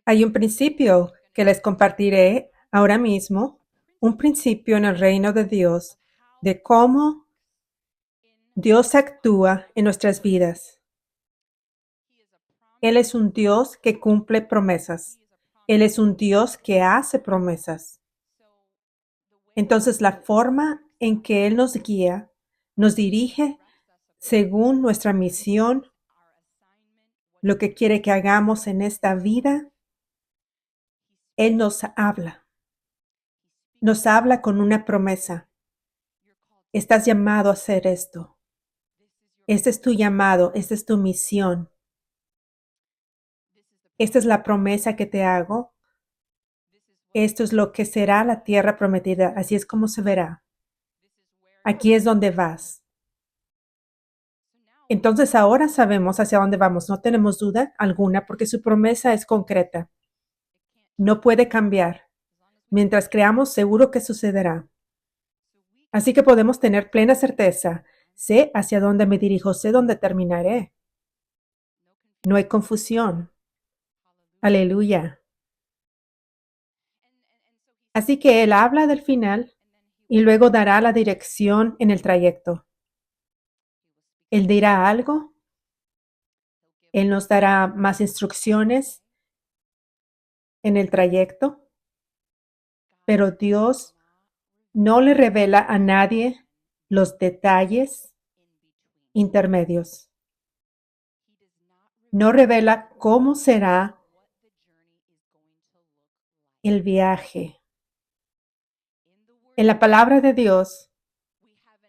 Hay un principio que les compartiré ahora mismo, un principio en el reino de Dios, de cómo Dios actúa en nuestras vidas. Él es un Dios que cumple promesas. Él es un Dios que hace promesas. Entonces, la forma en que Él nos guía, nos dirige según nuestra misión, lo que quiere que hagamos en esta vida, Él nos habla. Nos habla con una promesa. Estás llamado a hacer esto. Este es tu llamado, esta es tu misión. Esta es la promesa que te hago. Esto es lo que será la tierra prometida. Así es como se verá. Aquí es donde vas. Entonces ahora sabemos hacia dónde vamos. No tenemos duda alguna porque su promesa es concreta. No puede cambiar. Mientras creamos, seguro que sucederá. Así que podemos tener plena certeza. Sé hacia dónde me dirijo, sé dónde terminaré. No hay confusión. Aleluya. Así que Él habla del final y luego dará la dirección en el trayecto. Él dirá algo, Él nos dará más instrucciones en el trayecto, pero Dios no le revela a nadie los detalles intermedios. No revela cómo será el viaje. En la palabra de Dios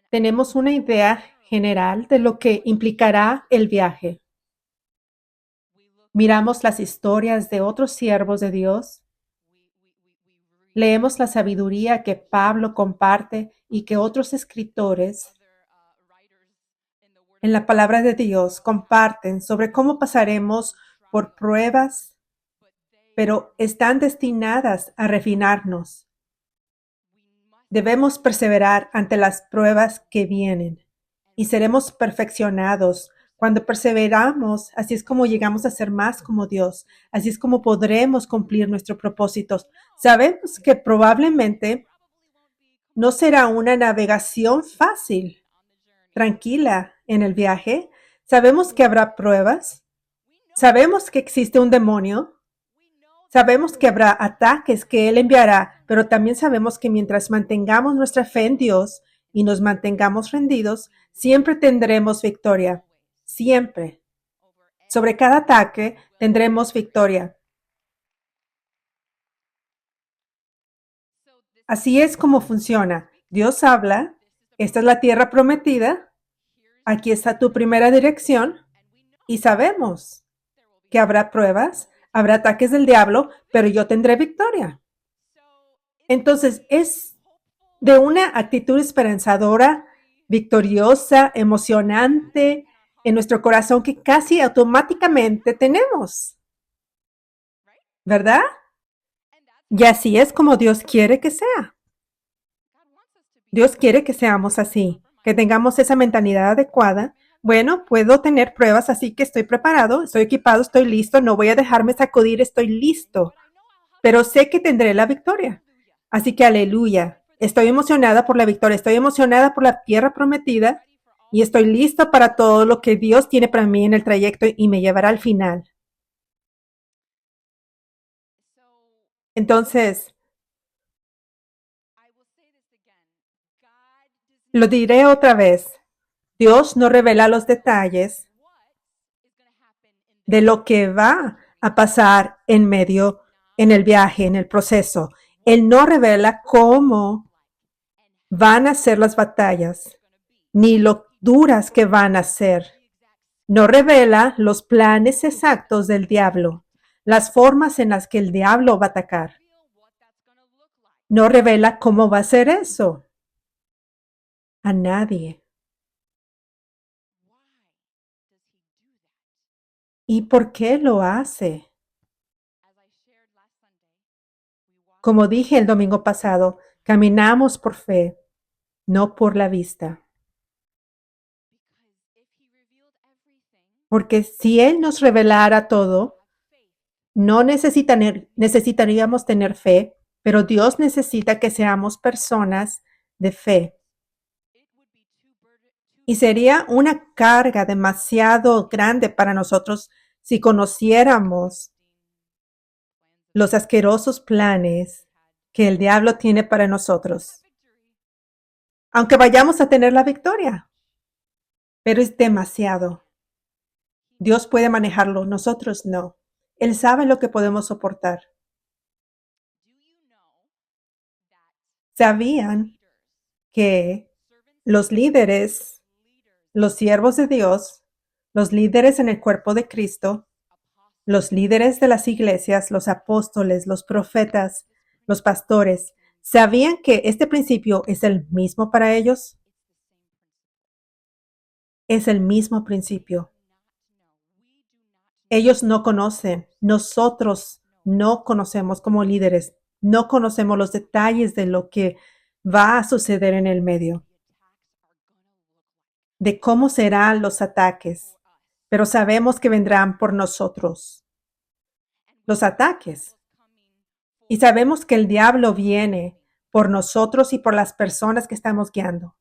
tenemos una idea general de lo que implicará el viaje. Miramos las historias de otros siervos de Dios. Leemos la sabiduría que Pablo comparte y que otros escritores en la palabra de Dios comparten sobre cómo pasaremos por pruebas, pero están destinadas a refinarnos. Debemos perseverar ante las pruebas que vienen y seremos perfeccionados. Cuando perseveramos, así es como llegamos a ser más como Dios. Así es como podremos cumplir nuestros propósitos. Sabemos que probablemente no será una navegación fácil, tranquila en el viaje. Sabemos que habrá pruebas. Sabemos que existe un demonio. Sabemos que habrá ataques que Él enviará, pero también sabemos que mientras mantengamos nuestra fe en Dios y nos mantengamos rendidos, siempre tendremos victoria. Siempre. Sobre cada ataque tendremos victoria. Así es como funciona. Dios habla. Esta es la tierra prometida. Aquí está tu primera dirección. Y sabemos que habrá pruebas, habrá ataques del diablo, pero yo tendré victoria. Entonces, es de una actitud esperanzadora, victoriosa, emocionante en nuestro corazón que casi automáticamente tenemos, ¿verdad? Y así es como Dios quiere que sea. Dios quiere que seamos así, que tengamos esa mentalidad adecuada. Bueno, puedo tener pruebas, así que estoy preparado, estoy equipado, estoy listo, no voy a dejarme sacudir, estoy listo, pero sé que tendré la victoria. Así que aleluya, estoy emocionada por la victoria, estoy emocionada por la tierra prometida y estoy listo para todo lo que Dios tiene para mí en el trayecto y me llevará al final. Entonces, lo diré otra vez, Dios no revela los detalles de lo que va a pasar en medio, en el viaje, en el proceso. Él no revela cómo van a ser las batallas, ni lo duras que van a ser. No revela los planes exactos del diablo, las formas en las que el diablo va a atacar. No revela cómo va a ser eso a nadie. ¿Y por qué lo hace? Como dije el domingo pasado, caminamos por fe, no por la vista. Porque si Él nos revelara todo, No necesitaríamos tener fe, pero Dios necesita que seamos personas de fe. Y sería una carga demasiado grande para nosotros si conociéramos los asquerosos planes que el diablo tiene para nosotros. Aunque vayamos a tener la victoria, pero es demasiado. Dios puede manejarlo, nosotros no. Él sabe lo que podemos soportar. ¿Sabían que los líderes, los siervos de Dios, los líderes en el cuerpo de Cristo, los líderes de las iglesias, los apóstoles, los profetas, los pastores, sabían que este principio es el mismo para ellos? Es el mismo principio. Ellos no conocen, nosotros no conocemos como líderes, no conocemos los detalles de lo que va a suceder en el medio, de cómo serán los ataques, pero sabemos que vendrán por nosotros. Los ataques. Y sabemos que el diablo viene por nosotros y por las personas que estamos guiando.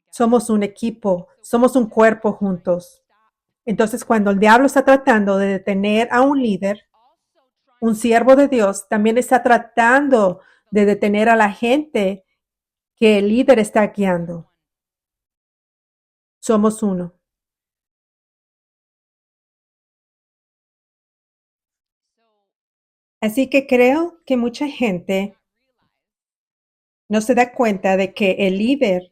Somos un equipo, somos un cuerpo juntos. Entonces, cuando el diablo está tratando de detener a un líder, un siervo de Dios también está tratando de detener a la gente que el líder está guiando. Somos uno. Así que creo que mucha gente no se da cuenta de que el líder,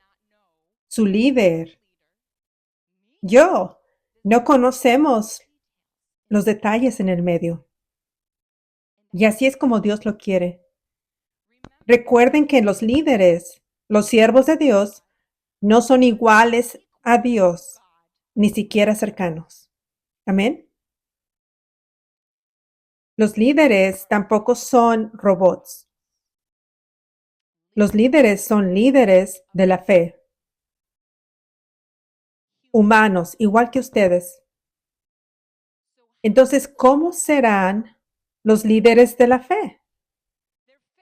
su líder, yo, no conocemos los detalles en el medio. Y así es como Dios lo quiere. Recuerden que los líderes, los siervos de Dios, no son iguales a Dios, ni siquiera cercanos. Amén. Los líderes tampoco son robots. Los líderes son líderes de la fe. Humanos, igual que ustedes. Entonces, ¿cómo serán los líderes de la fe?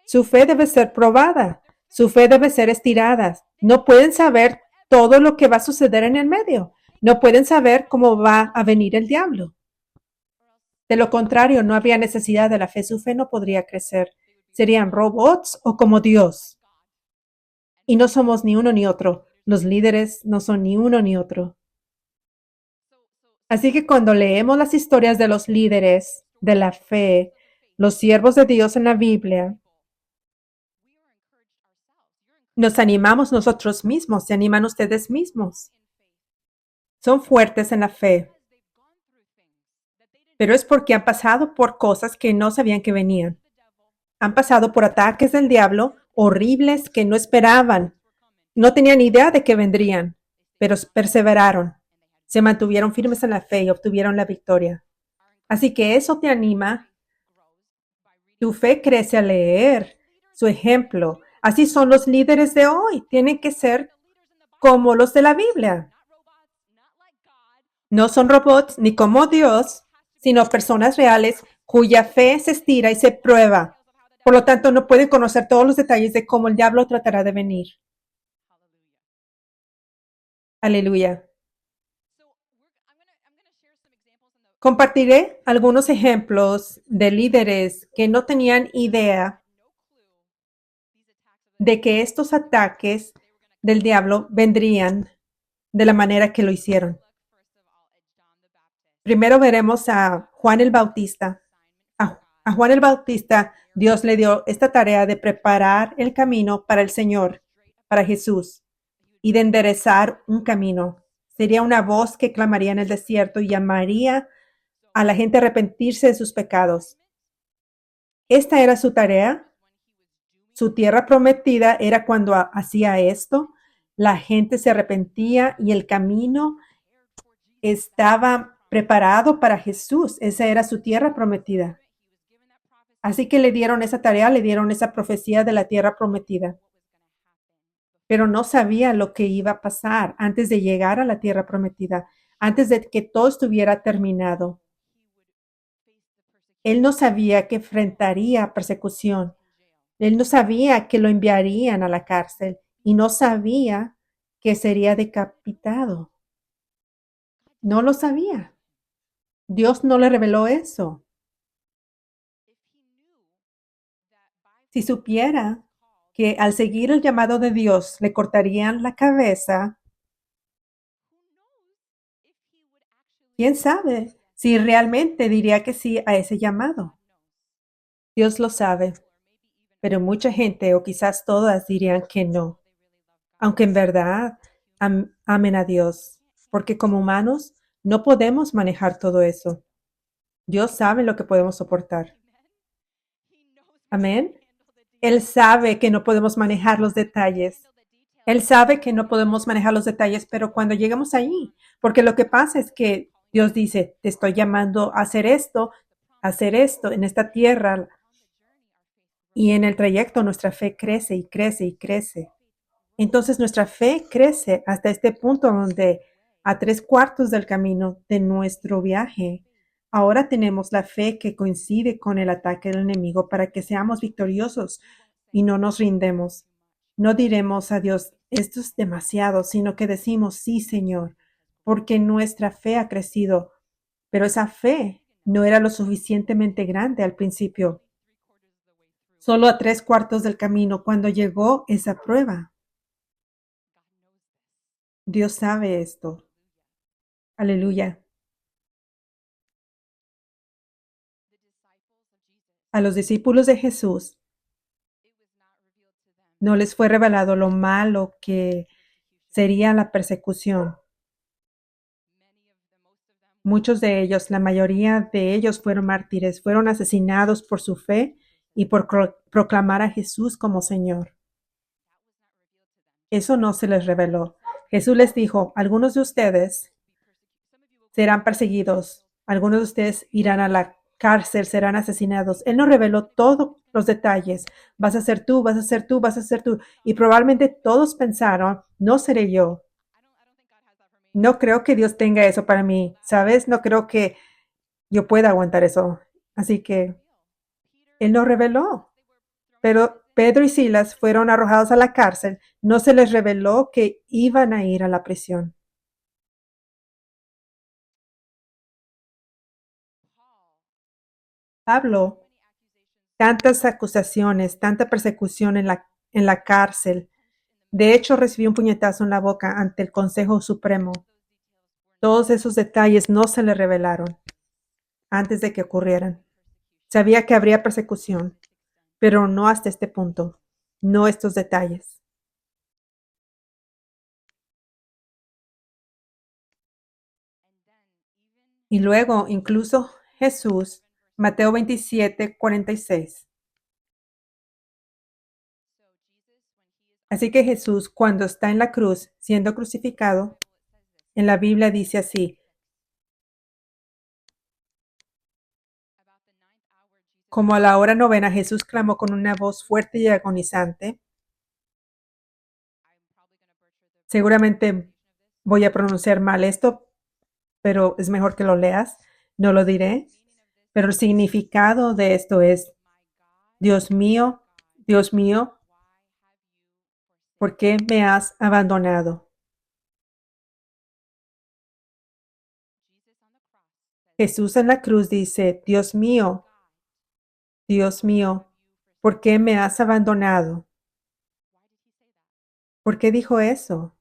Su fe debe ser probada. Su fe debe ser estirada. No pueden saber todo lo que va a suceder en el medio. No pueden saber cómo va a venir el diablo. De lo contrario, no habría necesidad de la fe. Su fe no podría crecer. Serían robots o como Dios. Y no somos ni uno ni otro. Los líderes no son ni uno ni otro. Así que cuando leemos las historias de los líderes de la fe, los siervos de Dios en la Biblia, nos animamos nosotros mismos, se animan ustedes mismos. Son fuertes en la fe, pero es porque han pasado por cosas que no sabían que venían. Han pasado por ataques del diablo horribles que no esperaban. No tenían idea de que vendrían, pero perseveraron. Se mantuvieron firmes en la fe y obtuvieron la victoria. Así que eso te anima. Tu fe crece al leer su ejemplo. Así son los líderes de hoy. Tienen que ser como los de la Biblia. No son robots ni como Dios, sino personas reales cuya fe se estira y se prueba. Por lo tanto, no pueden conocer todos los detalles de cómo el diablo tratará de venir. Aleluya. Compartiré algunos ejemplos de líderes que no tenían idea de que estos ataques del diablo vendrían de la manera que lo hicieron. Primero veremos a Juan el Bautista. A Juan el Bautista, Dios le dio esta tarea de preparar el camino para el Señor, para Jesús, y de enderezar un camino. Sería una voz que clamaría en el desierto y llamaría a la gente a arrepentirse de sus pecados. Esta era su tarea. Su tierra prometida era cuando hacía esto, la gente se arrepentía y el camino estaba preparado para Jesús. Esa era su tierra prometida. Así que le dieron esa tarea, le dieron esa profecía de la tierra prometida. Pero no sabía lo que iba a pasar antes de llegar a la tierra prometida, antes de que todo estuviera terminado. Él no sabía que enfrentaría persecución. Él no sabía que lo enviarían a la cárcel y no sabía que sería decapitado. No lo sabía. Dios no le reveló eso. Si supiera que al seguir el llamado de Dios le cortarían la cabeza, quién sabe si realmente diría que sí a ese llamado. Dios lo sabe, pero mucha gente o quizás todas dirían que no, aunque en verdad amen a Dios, porque como humanos no podemos manejar todo eso. Dios sabe lo que podemos soportar. Amén. Él sabe que no podemos manejar los detalles. Él sabe que no podemos manejar los detalles, pero cuando llegamos allí, porque lo que pasa es que Dios dice, te estoy llamando a hacer esto en esta tierra, y en el trayecto nuestra fe crece y crece y crece. Entonces nuestra fe crece hasta este punto donde a 3/4 del camino de nuestro viaje, ahora tenemos la fe que coincide con el ataque del enemigo para que seamos victoriosos y no nos rindemos. No diremos a Dios, esto es demasiado, sino que decimos, sí, Señor, porque nuestra fe ha crecido, pero esa fe no era lo suficientemente grande al principio, solo a 3/4 del camino cuando llegó esa prueba. Dios sabe esto. Aleluya. A los discípulos de Jesús no les fue revelado lo malo que sería la persecución. Muchos de ellos, la mayoría de ellos fueron mártires, fueron asesinados por su fe y por proclamar a Jesús como Señor. Eso no se les reveló. Jesús les dijo, algunos de ustedes serán perseguidos, algunos de ustedes irán a la cárcel, serán asesinados. Él nos reveló todos los detalles. Vas a ser tú, vas a ser tú, vas a ser tú. Y probablemente todos pensaron, no seré yo. No creo que Dios tenga eso para mí, ¿sabes? No creo que yo pueda aguantar eso. Así que Él nos reveló. Pero Pedro y Silas fueron arrojados a la cárcel. No se les reveló que iban a ir a la prisión. Pablo, tantas acusaciones, tanta persecución en la cárcel. De hecho, recibió un puñetazo en la boca ante el Consejo Supremo. Todos esos detalles no se le revelaron antes de que ocurrieran. Sabía que habría persecución, pero no hasta este punto, no estos detalles. Y luego, incluso Jesús, Mateo 27:46. Así que Jesús, cuando está en la cruz, siendo crucificado, en la Biblia dice así, como a la hora novena, Jesús clamó con una voz fuerte y agonizante. Seguramente voy a pronunciar mal esto, pero es mejor que lo leas. No lo diré. Pero el significado de esto es, Dios mío, ¿por qué me has abandonado? Jesús en la cruz dice, Dios mío, ¿por qué me has abandonado? ¿Por qué dijo eso?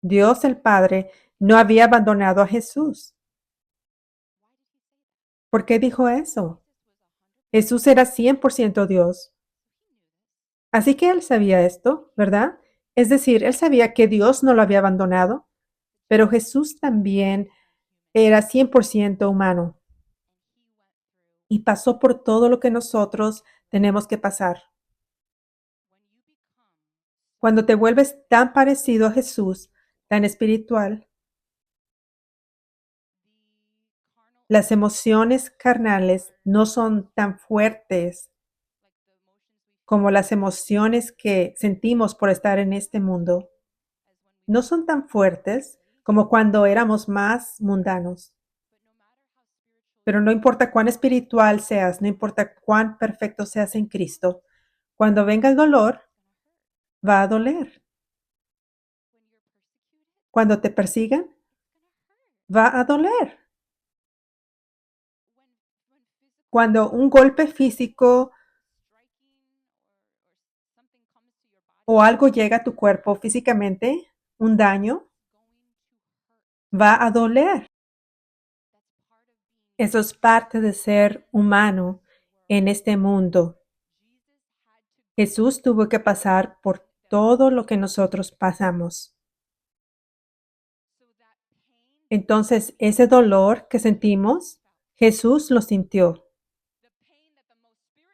Dios el Padre no había abandonado a Jesús. ¿Por qué dijo eso? Jesús era 100% Dios. Así que él sabía esto, ¿verdad? Es decir, él sabía que Dios no lo había abandonado, pero Jesús también era 100% humano y pasó por todo lo que nosotros tenemos que pasar. Cuando te vuelves tan parecido a Jesús, tan espiritual, las emociones carnales no son tan fuertes como las emociones que sentimos por estar en este mundo. No son tan fuertes como cuando éramos más mundanos. Pero no importa cuán espiritual seas, no importa cuán perfecto seas en Cristo, cuando venga el dolor, va a doler. Cuando te persigan, va a doler. Cuando un golpe físico o algo llega a tu cuerpo físicamente, un daño, va a doler. Eso es parte de ser humano en este mundo. Jesús tuvo que pasar por todo lo que nosotros pasamos. Entonces, ese dolor que sentimos, Jesús lo sintió.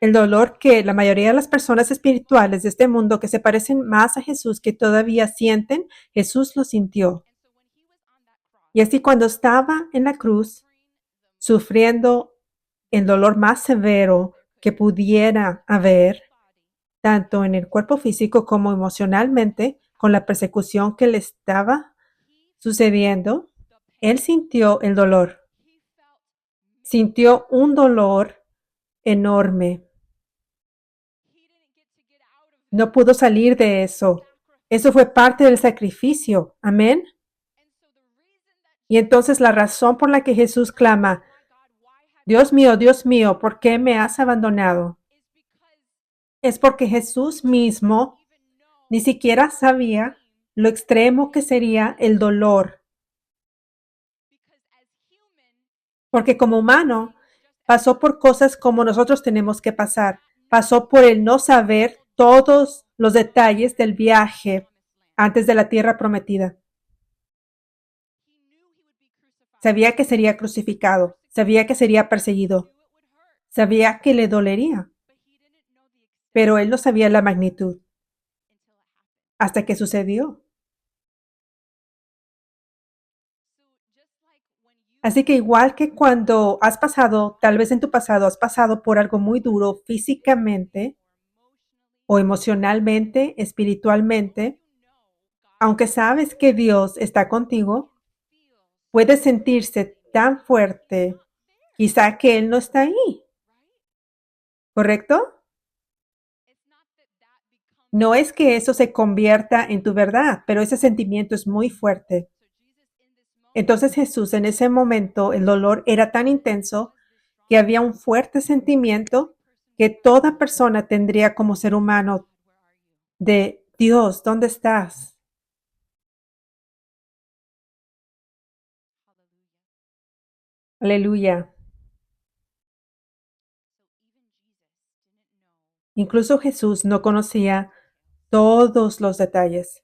El dolor que la mayoría de las personas espirituales de este mundo que se parecen más a Jesús, que todavía sienten, Jesús lo sintió. Y así cuando estaba en la cruz, sufriendo el dolor más severo que pudiera haber, tanto en el cuerpo físico como emocionalmente, con la persecución que le estaba sucediendo, él sintió el dolor. Sintió un dolor enorme. No pudo salir de eso. Eso fue parte del sacrificio. Amén. Y entonces la razón por la que Jesús clama, Dios mío, ¿por qué me has abandonado? Es porque Jesús mismo ni siquiera sabía lo extremo que sería el dolor. Porque como humano, pasó por cosas como nosotros tenemos que pasar. Pasó por el no saber todos los detalles del viaje antes de la tierra prometida. Sabía que sería crucificado, sabía que sería perseguido, sabía que le dolería, pero él no sabía la magnitud hasta que sucedió. Así que igual que cuando has pasado, tal vez en tu pasado has pasado por algo muy duro físicamente o emocionalmente, espiritualmente, aunque sabes que Dios está contigo, puedes sentirse tan fuerte, quizá que Él no está ahí, ¿correcto? No es que eso se convierta en tu verdad, pero ese sentimiento es muy fuerte. Entonces Jesús en ese momento, el dolor era tan intenso que había un fuerte sentimiento que toda persona tendría como ser humano de Dios, ¿dónde estás? Aleluya. Incluso Jesús no conocía todos los detalles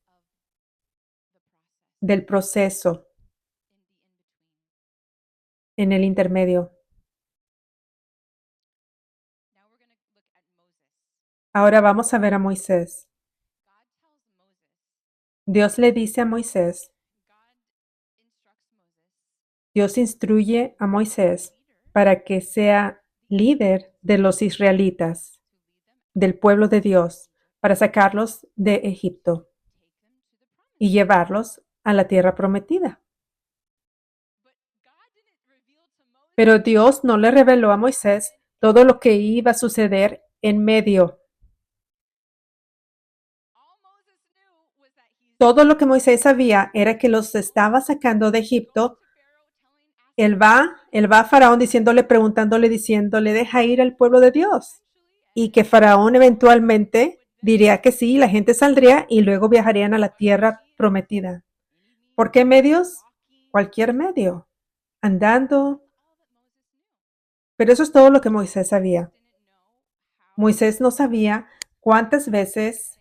del proceso en el intermedio. Ahora vamos a ver a Moisés. Dios le dice a Moisés, Dios instruye a Moisés para que sea líder de los israelitas, del pueblo de Dios, para sacarlos de Egipto y llevarlos a la tierra prometida. Pero Dios no le reveló a Moisés todo lo que iba a suceder en medio. Todo lo que Moisés sabía era que los estaba sacando de Egipto. Él va a Faraón diciéndole, preguntándole, diciéndole, deja ir al pueblo de Dios. Y que Faraón eventualmente diría que sí, la gente saldría y luego viajarían a la tierra prometida. ¿Por qué medios? Cualquier medio. Andando. Pero eso es todo lo que Moisés sabía. Moisés no sabía cuántas veces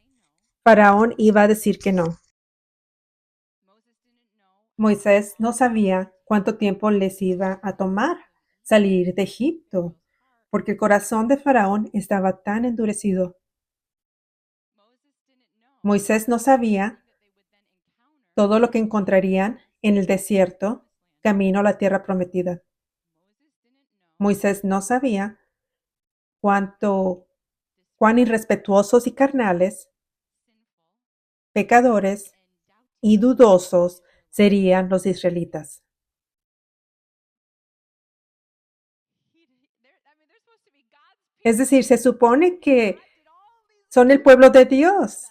Faraón iba a decir que no. Moisés no sabía cuánto tiempo les iba a tomar salir de Egipto, porque el corazón de Faraón estaba tan endurecido. Moisés no sabía todo lo que encontrarían en el desierto, camino a la tierra prometida. Moisés no sabía cuán irrespetuosos y carnales, pecadores y dudosos serían los israelitas. Es decir, se supone que son el pueblo de Dios.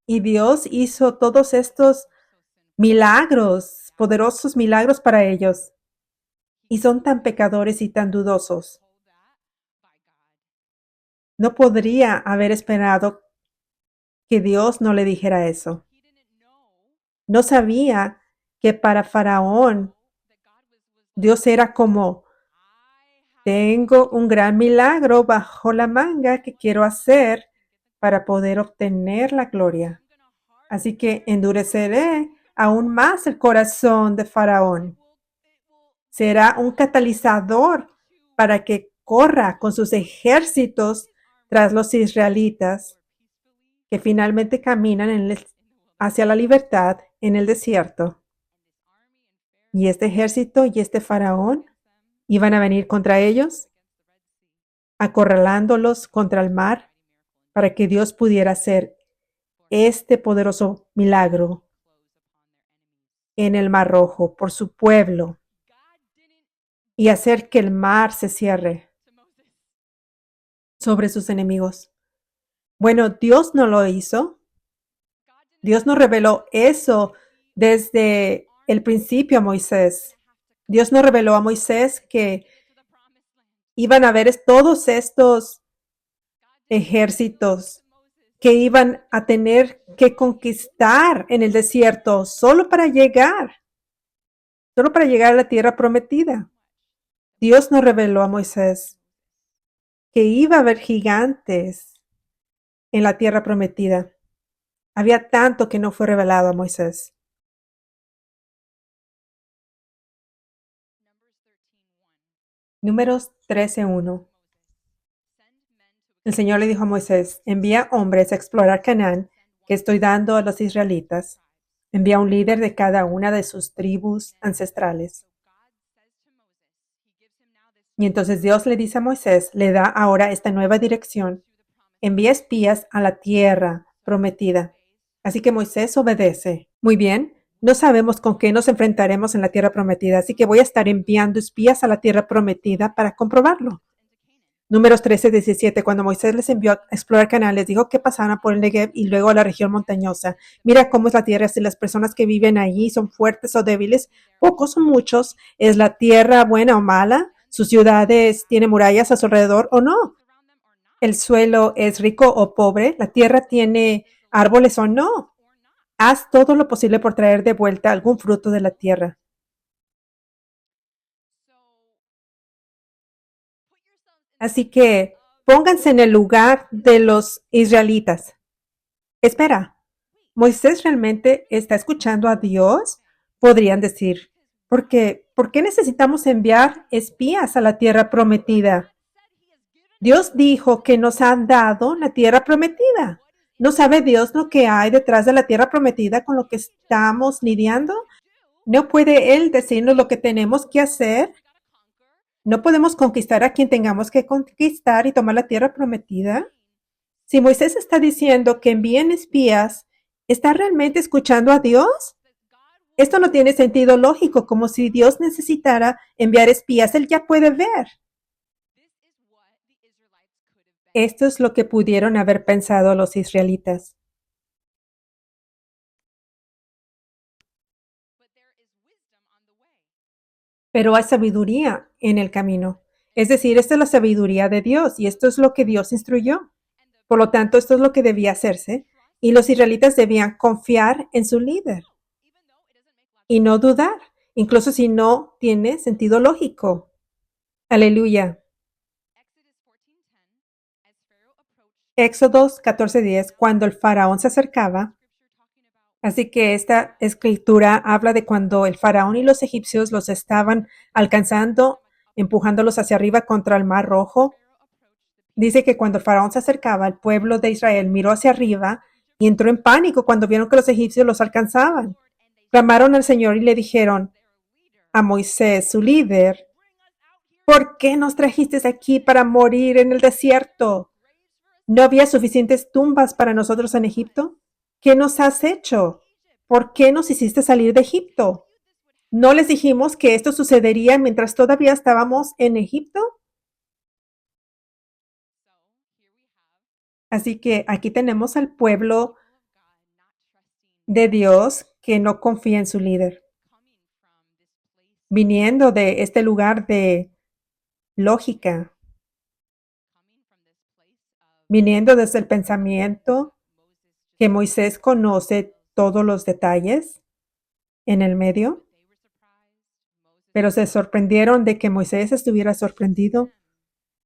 Y Dios hizo todos estos milagros, poderosos milagros para ellos. Y son tan pecadores y tan dudosos. No podría haber esperado que Dios no le dijera eso. No sabía que para Faraón Dios era como, tengo un gran milagro bajo la manga que quiero hacer para poder obtener la gloria. Así que endureceré aún más el corazón de Faraón. Será un catalizador para que corra con sus ejércitos tras los israelitas que finalmente caminan hacia la libertad en el desierto. Y este ejército y este faraón iban a venir contra ellos, acorralándolos contra el mar para que Dios pudiera hacer este poderoso milagro en el Mar Rojo por su pueblo y hacer que el mar se cierre sobre sus enemigos. Bueno, Dios no lo hizo. Dios no reveló eso desde el principio a Moisés. Dios no reveló a Moisés que iban a haber todos estos ejércitos que iban a tener que conquistar en el desierto solo para llegar a la tierra prometida. Dios no reveló a Moisés que iba a haber gigantes en la tierra prometida. Había tanto que no fue revelado a Moisés. Números 13:1. El Señor le dijo a Moisés, envía hombres a explorar Canaán, que estoy dando a los israelitas. Envía un líder de cada una de sus tribus ancestrales. Y entonces Dios le dice a Moisés, le da ahora esta nueva dirección. Envía espías a la tierra prometida. Así que Moisés obedece. Muy bien, no sabemos con qué nos enfrentaremos en la tierra prometida, así que voy a estar enviando espías a la tierra prometida para comprobarlo. Números 13-17, cuando Moisés les envió a explorar Canaán, les dijo que pasaran por el Negev y luego a la región montañosa. Mira cómo es la tierra, si las personas que viven allí son fuertes o débiles, pocos o muchos, ¿es la tierra buena o mala? ¿Sus ciudades tienen murallas a su alrededor o no? ¿El suelo es rico o pobre? ¿La tierra tiene árboles o no? Haz todo lo posible por traer de vuelta algún fruto de la tierra. Así que pónganse en el lugar de los israelitas. Espera, ¿Moisés realmente está escuchando a Dios? Podrían decir, ¿por qué necesitamos enviar espías a la tierra prometida? Dios dijo que nos ha dado la tierra prometida. ¿No sabe Dios lo que hay detrás de la tierra prometida con lo que estamos lidiando? ¿No puede Él decirnos lo que tenemos que hacer? ¿No podemos conquistar a quien tengamos que conquistar y tomar la tierra prometida? Si Moisés está diciendo que envíen espías, ¿está realmente escuchando a Dios? Esto no tiene sentido lógico, como si Dios necesitara enviar espías. Él ya puede ver. Esto es lo que pudieron haber pensado los israelitas. Pero hay sabiduría en el camino. Es decir, esta es la sabiduría de Dios y esto es lo que Dios instruyó. Por lo tanto, esto es lo que debía hacerse y los israelitas debían confiar en su líder y no dudar, incluso si no tiene sentido lógico. Aleluya. Éxodos 14:10, cuando el faraón se acercaba. Así que esta escritura habla de cuando el faraón y los egipcios los estaban alcanzando, empujándolos hacia arriba contra el Mar Rojo. Dice que cuando el faraón se acercaba, el pueblo de Israel miró hacia arriba y entró en pánico cuando vieron que los egipcios los alcanzaban. Clamaron al Señor y le dijeron a Moisés, su líder, ¿por qué nos trajiste aquí para morir en el desierto? ¿No había suficientes tumbas para nosotros en Egipto? ¿Qué nos has hecho? ¿Por qué nos hiciste salir de Egipto? ¿No les dijimos que esto sucedería mientras todavía estábamos en Egipto? Así que aquí tenemos al pueblo de Dios que no confía en su líder, viniendo de este lugar de lógica, viniendo desde el pensamiento que Moisés conoce todos los detalles en el medio, pero se sorprendieron de que Moisés estuviera sorprendido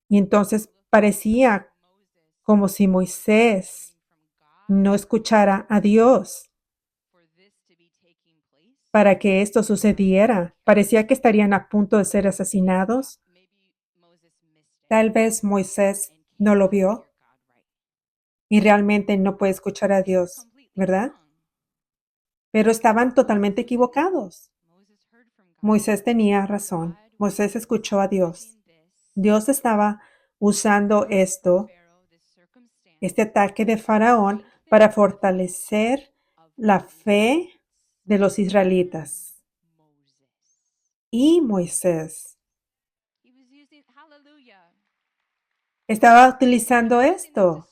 y entonces parecía como si Moisés no escuchara a Dios para que esto sucediera. Parecía que estarían a punto de ser asesinados. Tal vez Moisés no lo vio y realmente no puede escuchar a Dios, ¿verdad? Pero estaban totalmente equivocados. Moisés tenía razón. Moisés escuchó a Dios. Dios estaba usando este ataque de Faraón, para fortalecer la fe de los israelitas. Y Moisés estaba utilizando esto.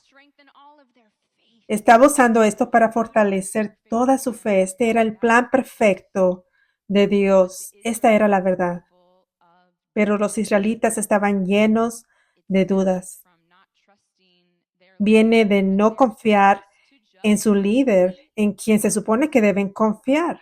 Estaba usando esto para fortalecer toda su fe. Este era el plan perfecto de Dios. Esta era la verdad. Pero los israelitas estaban llenos de dudas. Viene de no confiar en su líder, en quien se supone que deben confiar.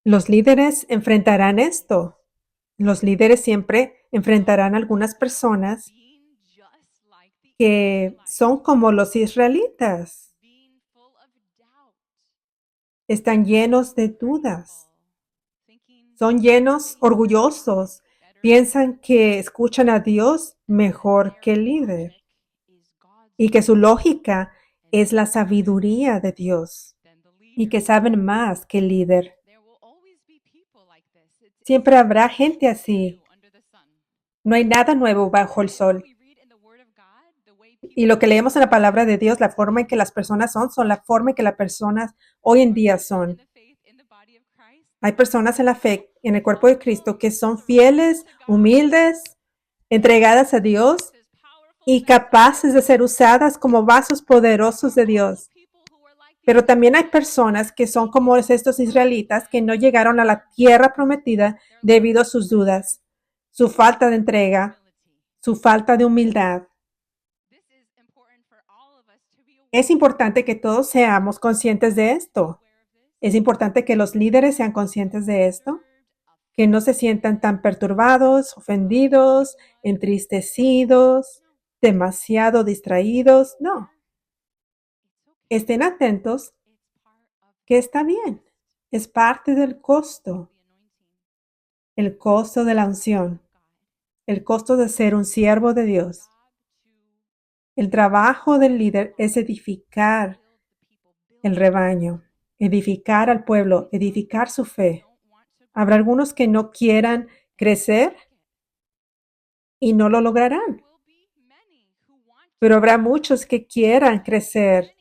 Los líderes enfrentarán esto. Los líderes siempre enfrentarán a algunas personas que son como los israelitas. Están llenos de dudas. Son llenos, orgullosos. Piensan que escuchan a Dios mejor que el líder y que su lógica es la sabiduría de Dios y que saben más que el líder. Siempre habrá gente así. No hay nada nuevo bajo el sol. Y lo que leemos en la palabra de Dios, la forma en que las personas son la forma en que las personas hoy en día son. Hay personas en la fe, en el cuerpo de Cristo, que son fieles, humildes, entregadas a Dios y capaces de ser usadas como vasos poderosos de Dios. Pero también hay personas que son como estos israelitas que no llegaron a la tierra prometida debido a sus dudas, su falta de entrega, su falta de humildad. Es importante que todos seamos conscientes de esto. Es importante que los líderes sean conscientes de esto, que no se sientan tan perturbados, ofendidos, entristecidos, demasiado distraídos. No. Estén atentos, que está bien. Es parte del costo. El costo de la unción. El costo de ser un siervo de Dios. El trabajo del líder es edificar el rebaño, edificar al pueblo, edificar su fe. Habrá algunos que no quieran crecer y no lo lograrán. Pero habrá muchos que quieran crecer.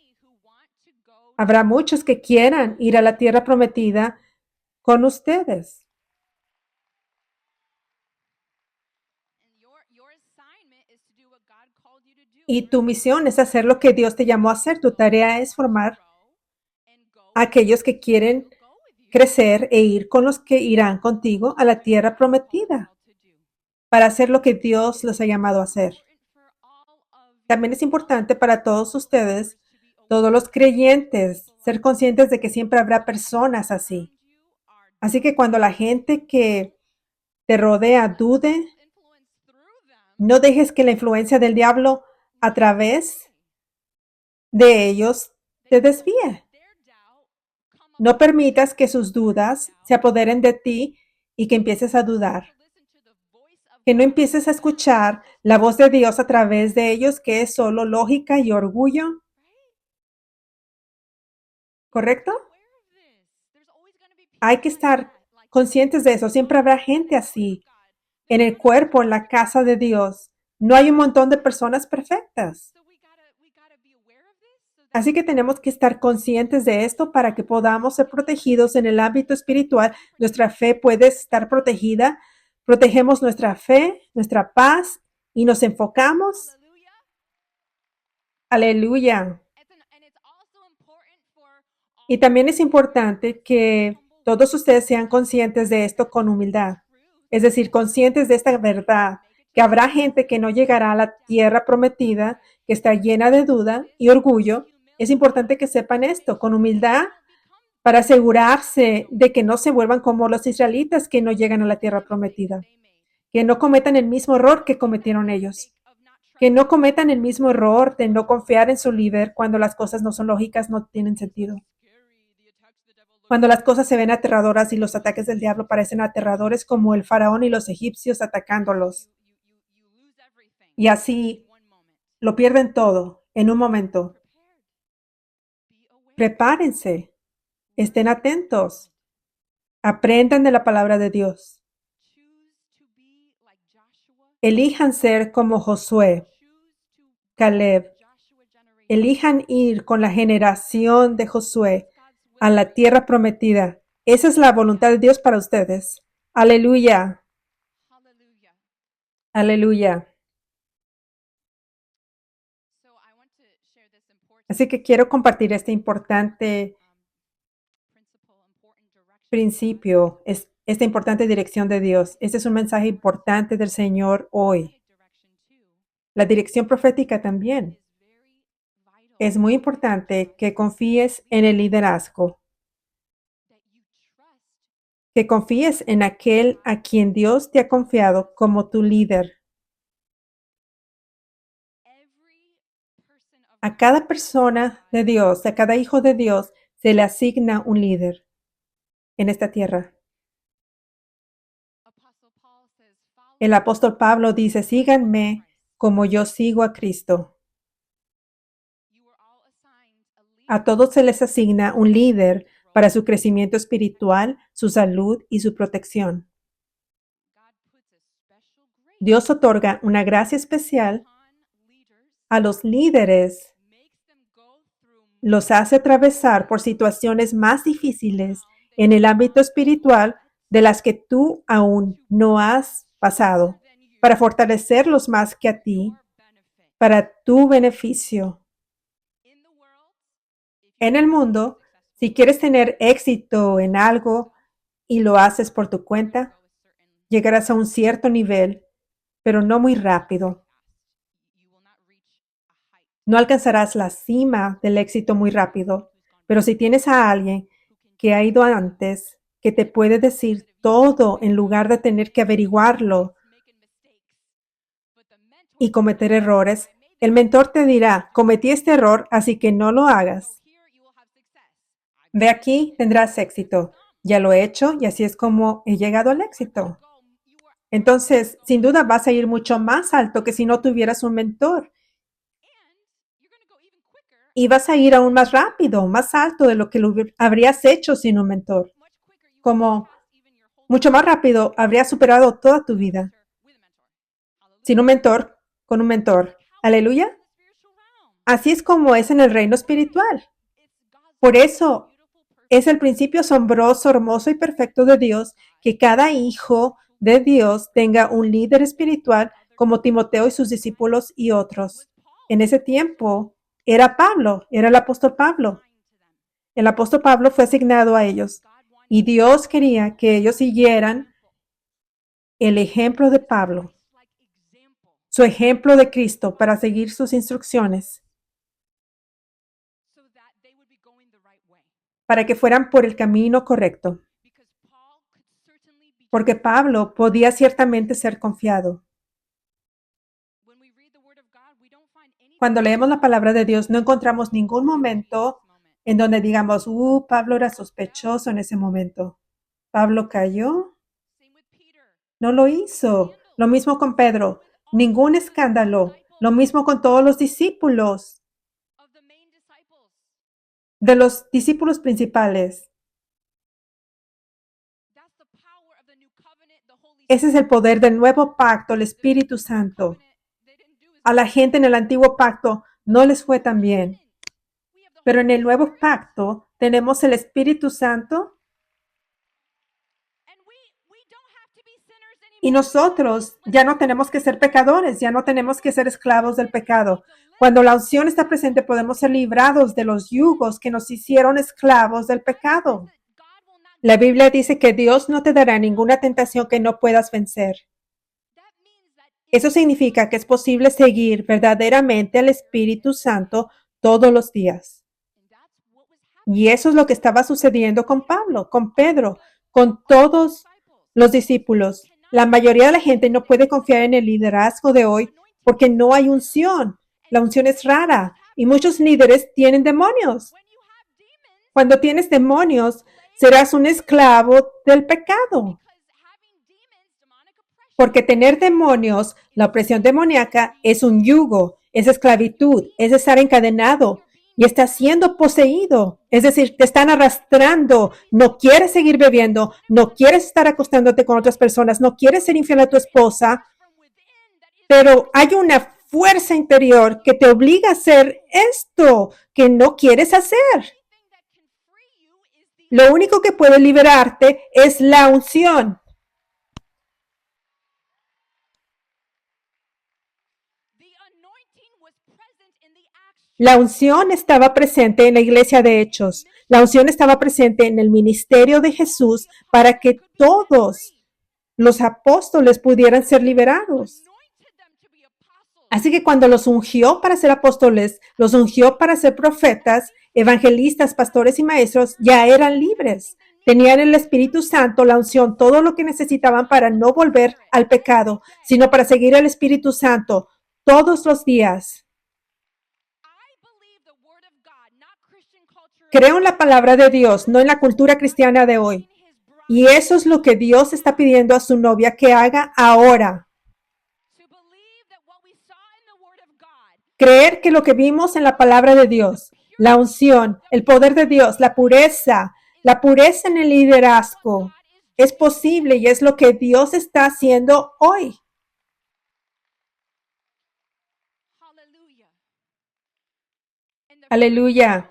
Habrá muchos que quieran ir a la tierra prometida con ustedes. Y tu misión es hacer lo que Dios te llamó a hacer. Tu tarea es formar a aquellos que quieren crecer e ir con los que irán contigo a la tierra prometida para hacer lo que Dios los ha llamado a hacer. También es importante para todos ustedes, todos los creyentes, ser conscientes de que siempre habrá personas así. Así que cuando la gente que te rodea dude, no dejes que la influencia del diablo a través de ellos te desvíe. No permitas que sus dudas se apoderen de ti y que empieces a dudar. Que no empieces a escuchar la voz de Dios a través de ellos, que es solo lógica y orgullo. ¿Correcto? Hay que estar conscientes de eso. Siempre habrá gente así. En el cuerpo, en la casa de Dios, no hay un montón de personas perfectas. Así que tenemos que estar conscientes de esto para que podamos ser protegidos en el ámbito espiritual. Nuestra fe puede estar protegida. Protegemos nuestra fe, nuestra paz y nos enfocamos. Aleluya. Y también es importante que todos ustedes sean conscientes de esto con humildad. Es decir, conscientes de esta verdad, que habrá gente que no llegará a la tierra prometida, que está llena de duda y orgullo. Es importante que sepan esto con humildad para asegurarse de que no se vuelvan como los israelitas que no llegan a la tierra prometida, que no cometan el mismo error que cometieron ellos, que no cometan el mismo error de no confiar en su líder cuando las cosas no son lógicas, no tienen sentido. Cuando las cosas se ven aterradoras y los ataques del diablo parecen aterradores como el faraón y los egipcios atacándolos. Y así lo pierden todo en un momento. Prepárense, estén atentos, aprendan de la palabra de Dios. Elijan ser como Josué, Caleb. Elijan ir con la generación de Josué a la tierra prometida. Esa es la voluntad de Dios para ustedes. Aleluya. Aleluya. Así que quiero compartir este importante principio, esta importante dirección de Dios. Este es un mensaje importante del Señor hoy. La dirección profética también. Es muy importante que confíes en el liderazgo, que confíes en aquel a quien Dios te ha confiado como tu líder. A cada persona de Dios, a cada hijo de Dios, se le asigna un líder en esta tierra. El apóstol Pablo dice, síganme como yo sigo a Cristo. A todos se les asigna un líder para su crecimiento espiritual, su salud y su protección. Dios otorga una gracia especial a los líderes, los hace atravesar por situaciones más difíciles en el ámbito espiritual de las que tú aún no has pasado, para fortalecerlos más que a ti, para tu beneficio. En el mundo, si quieres tener éxito en algo y lo haces por tu cuenta, llegarás a un cierto nivel, pero no muy rápido. No alcanzarás la cima del éxito muy rápido, pero si tienes a alguien que ha ido antes, que te puede decir todo en lugar de tener que averiguarlo y cometer errores, el mentor te dirá, cometí este error, así que no lo hagas. De aquí tendrás éxito. Ya lo he hecho y así es como he llegado al éxito. Entonces, sin duda vas a ir mucho más alto que si no tuvieras un mentor. Y vas a ir aún más rápido, más alto de lo que lo habrías hecho sin un mentor. Como mucho más rápido habrías superado toda tu vida. Sin un mentor, con un mentor. Aleluya. Así es como es en el reino espiritual. Por eso es el principio asombroso, hermoso y perfecto de Dios que cada hijo de Dios tenga un líder espiritual como Timoteo y sus discípulos y otros. En ese tiempo era Pablo, era el apóstol Pablo. El apóstol Pablo fue asignado a ellos y Dios quería que ellos siguieran el ejemplo de Pablo, su ejemplo de Cristo para seguir sus instrucciones, para que fueran por el camino correcto. Porque Pablo podía ciertamente ser confiado. Cuando leemos la palabra de Dios, no encontramos ningún momento en donde digamos, Pablo era sospechoso en ese momento. ¿Pablo cayó? No lo hizo. Lo mismo con Pedro. Ningún escándalo. Lo mismo con todos los discípulos. De los discípulos principales. Ese es el poder del nuevo pacto, el Espíritu Santo. A la gente en el antiguo pacto no les fue tan bien. Pero en el nuevo pacto tenemos el Espíritu Santo y nosotros ya no tenemos que ser pecadores, ya no tenemos que ser esclavos del pecado. Cuando la unción está presente, podemos ser librados de los yugos que nos hicieron esclavos del pecado. La Biblia dice que Dios no te dará ninguna tentación que no puedas vencer. Eso significa que es posible seguir verdaderamente al Espíritu Santo todos los días. Y eso es lo que estaba sucediendo con Pablo, con Pedro, con todos los discípulos. La mayoría de la gente no puede confiar en el liderazgo de hoy porque no hay unción. La unción es rara y muchos líderes tienen demonios. Cuando tienes demonios, serás un esclavo del pecado. Porque tener demonios, la opresión demoníaca, es un yugo, es esclavitud, es estar encadenado y estás siendo poseído. Es decir, te están arrastrando. No quieres seguir bebiendo, no quieres estar acostándote con otras personas, no quieres ser infiel a tu esposa, pero hay una fuerza interior que te obliga a hacer esto que no quieres hacer. Lo único que puede liberarte es la unción. La unción estaba presente en la iglesia de Hechos. La unción estaba presente en el ministerio de Jesús para que todos los apóstoles pudieran ser liberados. Así que cuando los ungió para ser apóstoles, los ungió para ser profetas, evangelistas, pastores y maestros, ya eran libres. Tenían el Espíritu Santo, la unción, todo lo que necesitaban para no volver al pecado, sino para seguir al Espíritu Santo todos los días. Creo en la palabra de Dios, no en la cultura cristiana de hoy. Y eso es lo que Dios está pidiendo a su novia que haga ahora. Creer que lo que vimos en la palabra de Dios, la unción, el poder de Dios, la pureza en el liderazgo, es posible y es lo que Dios está haciendo hoy. Aleluya.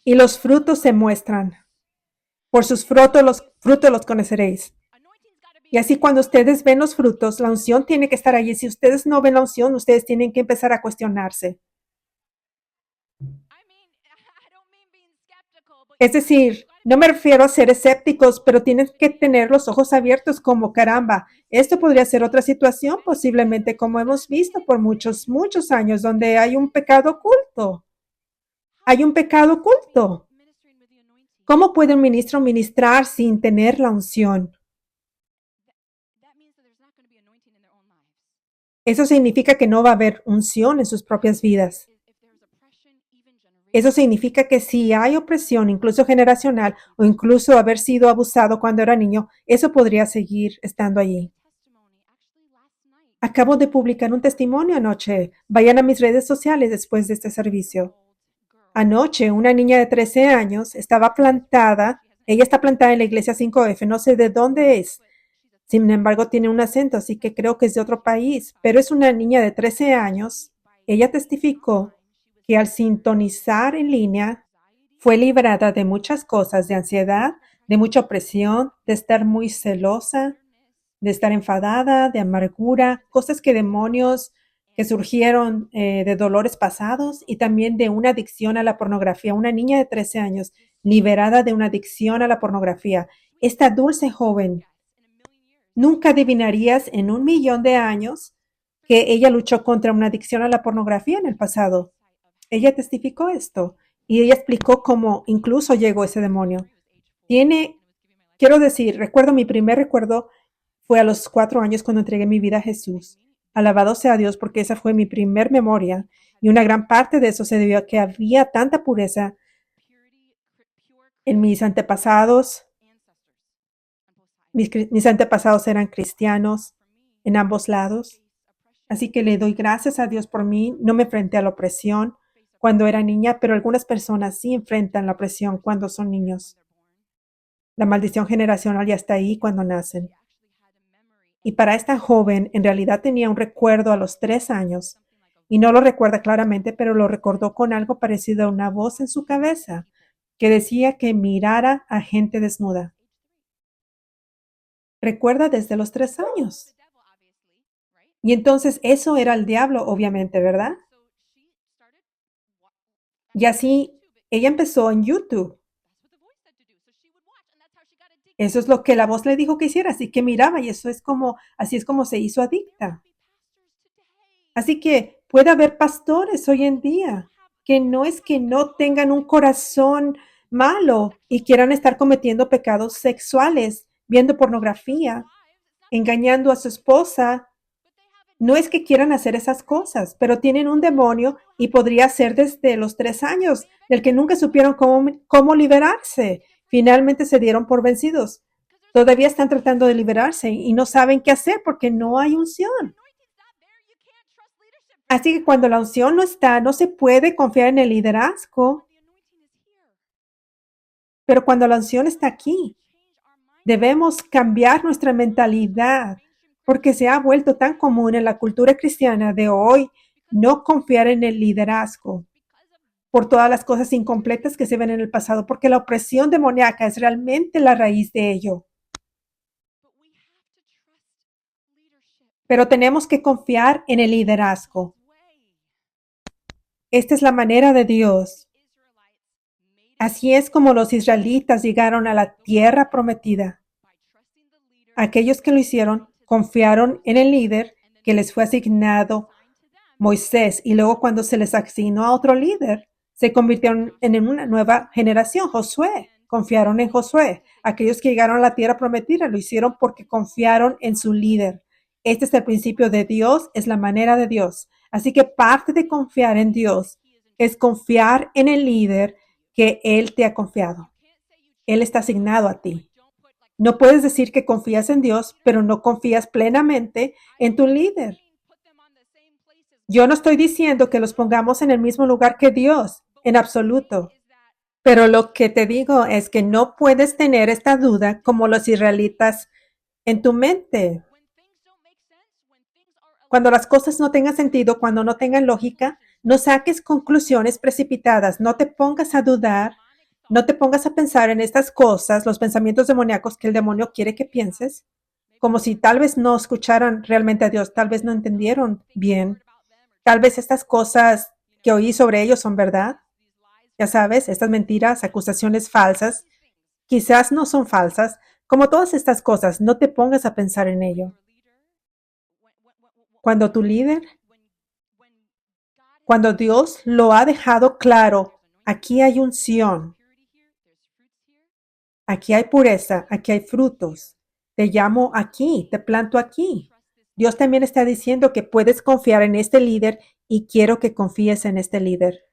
Y los frutos se muestran. Por sus frutos los conoceréis. Y así cuando ustedes ven los frutos, la unción tiene que estar allí. Si ustedes no ven la unción, ustedes tienen que empezar a cuestionarse. Es decir, no me refiero a ser escépticos, pero tienen que tener los ojos abiertos como caramba. Esto podría ser otra situación, posiblemente como hemos visto por muchos años, donde hay un pecado oculto. Hay un pecado oculto. ¿Cómo puede un ministro ministrar sin tener la unción? Eso significa que no va a haber unción en sus propias vidas. Eso significa que si hay opresión, incluso generacional, o incluso haber sido abusado cuando era niño, eso podría seguir estando allí. Acabo de publicar un testimonio anoche. Vayan a mis redes sociales después de este servicio. Anoche, una niña de 13 años estaba plantada. Ella está plantada en la iglesia 5F. No sé de dónde es. Sin embargo, tiene un acento, así que creo que es de otro país. Pero es una niña de 13 años. Ella testificó que al sintonizar en línea fue librada de muchas cosas, de ansiedad, de mucha opresión, de estar muy celosa, de estar enfadada, de amargura, cosas que demonios que surgieron de dolores pasados y también de una adicción a la pornografía. Una niña de 13 años liberada de una adicción a la pornografía. Esta dulce joven, nunca adivinarías en 1,000,000 de años que ella luchó contra una adicción a la pornografía en el pasado. Ella testificó esto y ella explicó cómo incluso llegó ese demonio. Quiero decir, mi primer recuerdo fue a los 4 años cuando entregué mi vida a Jesús. Alabado sea Dios porque esa fue mi primer memoria y una gran parte de eso se debió a que había tanta pureza en mis antepasados. Mis antepasados eran cristianos en ambos lados. Así que le doy gracias a Dios por mí. No me enfrenté a la opresión cuando era niña, pero algunas personas sí enfrentan la opresión cuando son niños. La maldición generacional ya está ahí cuando nacen. Y para esta joven, en realidad tenía un recuerdo a los 3 años y no lo recuerda claramente, pero lo recordó con algo parecido a una voz en su cabeza que decía que mirara a gente desnuda. Recuerda desde los 3 años. Y entonces eso era el diablo, obviamente, ¿verdad? Y así ella empezó en YouTube. Eso es lo que la voz le dijo que hiciera, así que miraba y así es como se hizo adicta. Así que puede haber pastores hoy en día que no es que no tengan un corazón malo y quieran estar cometiendo pecados sexuales, viendo pornografía, engañando a su esposa. No es que quieran hacer esas cosas, pero tienen un demonio y podría ser desde los 3 años, del que nunca supieron cómo liberarse. Finalmente se dieron por vencidos. Todavía están tratando de liberarse y no saben qué hacer porque no hay unción. Así que cuando la unción no está, no se puede confiar en el liderazgo, pero cuando la unción está aquí, debemos cambiar nuestra mentalidad porque se ha vuelto tan común en la cultura cristiana de hoy no confiar en el liderazgo por todas las cosas incompletas que se ven en el pasado, porque la opresión demoníaca es realmente la raíz de ello. Pero tenemos que confiar en el liderazgo. Esta es la manera de Dios. Así es como los israelitas llegaron a la tierra prometida. Aquellos que lo hicieron confiaron en el líder que les fue asignado, Moisés, y luego cuando se les asignó a otro líder, se convirtieron en una nueva generación, Josué. Confiaron en Josué. Aquellos que llegaron a la tierra prometida lo hicieron porque confiaron en su líder. Este es el principio de Dios, es la manera de Dios. Así que parte de confiar en Dios es confiar en el líder que Él te ha confiado. Él está asignado a ti. No puedes decir que confías en Dios, pero no confías plenamente en tu líder. Yo no estoy diciendo que los pongamos en el mismo lugar que Dios, en absoluto. Pero lo que te digo es que no puedes tener esta duda como los israelitas en tu mente. Cuando las cosas no tengan sentido, cuando no tengan lógica, no saques conclusiones precipitadas, no te pongas a dudar, no te pongas a pensar en estas cosas, los pensamientos demoníacos que el demonio quiere que pienses, como si tal vez no escucharan realmente a Dios, tal vez no entendieron bien, tal vez estas cosas que oí sobre ellos son verdad. Ya sabes, estas mentiras, acusaciones falsas, quizás no son falsas, como todas estas cosas, no te pongas a pensar en ello. Cuando tu líder, cuando Dios lo ha dejado claro, aquí hay unción, aquí hay pureza, aquí hay frutos. Te llamo aquí, te planto aquí. Dios también está diciendo que puedes confiar en este líder y quiero que confíes en este líder.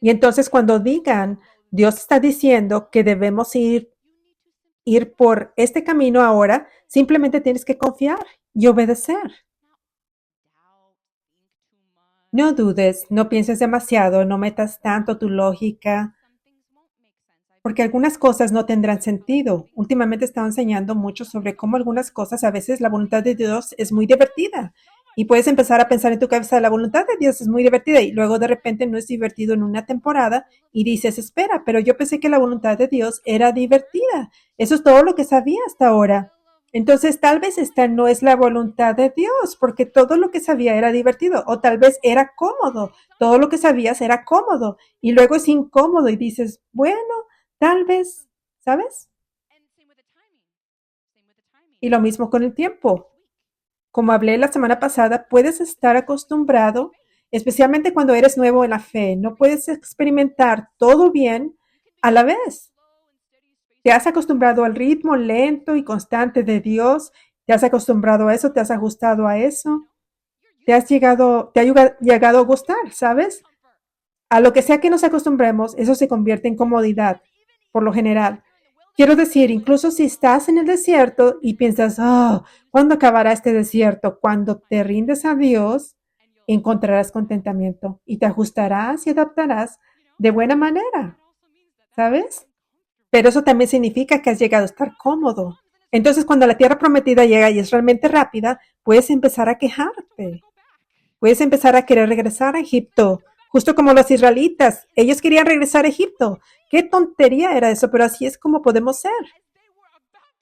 Y entonces cuando digan, Dios está diciendo que debemos ir por este camino ahora, simplemente tienes que confiar y obedecer. No dudes, no pienses demasiado, no metas tanto tu lógica, porque algunas cosas no tendrán sentido. Últimamente he estado enseñando mucho sobre cómo algunas cosas, a veces la voluntad de Dios es muy divertida. Y puedes empezar a pensar en tu cabeza, la voluntad de Dios es muy divertida y luego de repente no es divertido en una temporada y dices, espera, pero yo pensé que la voluntad de Dios era divertida. Eso es todo lo que sabía hasta ahora. Entonces, tal vez esta no es la voluntad de Dios, porque todo lo que sabía era divertido, o tal vez era cómodo, todo lo que sabías era cómodo, y luego es incómodo y dices, bueno, tal vez, ¿sabes? Y lo mismo con el tiempo. Como hablé la semana pasada, puedes estar acostumbrado, especialmente cuando eres nuevo en la fe, no puedes experimentar todo bien a la vez. Te has acostumbrado al ritmo lento y constante de Dios, te has acostumbrado a eso, te has ajustado a eso, te ha llegado a gustar, ¿sabes? A lo que sea que nos acostumbremos, eso se convierte en comodidad, por lo general. Quiero decir, incluso si estás en el desierto y piensas, oh, ¿cuándo acabará este desierto? Cuando te rindes a Dios, encontrarás contentamiento y te ajustarás y adaptarás de buena manera, ¿sabes? Pero eso también significa que has llegado a estar cómodo. Entonces, cuando la tierra prometida llega y es realmente rápida, puedes empezar a quejarte. Puedes empezar a querer regresar a Egipto, justo como los israelitas. Ellos querían regresar a Egipto. Qué tontería era eso, pero así es como podemos ser.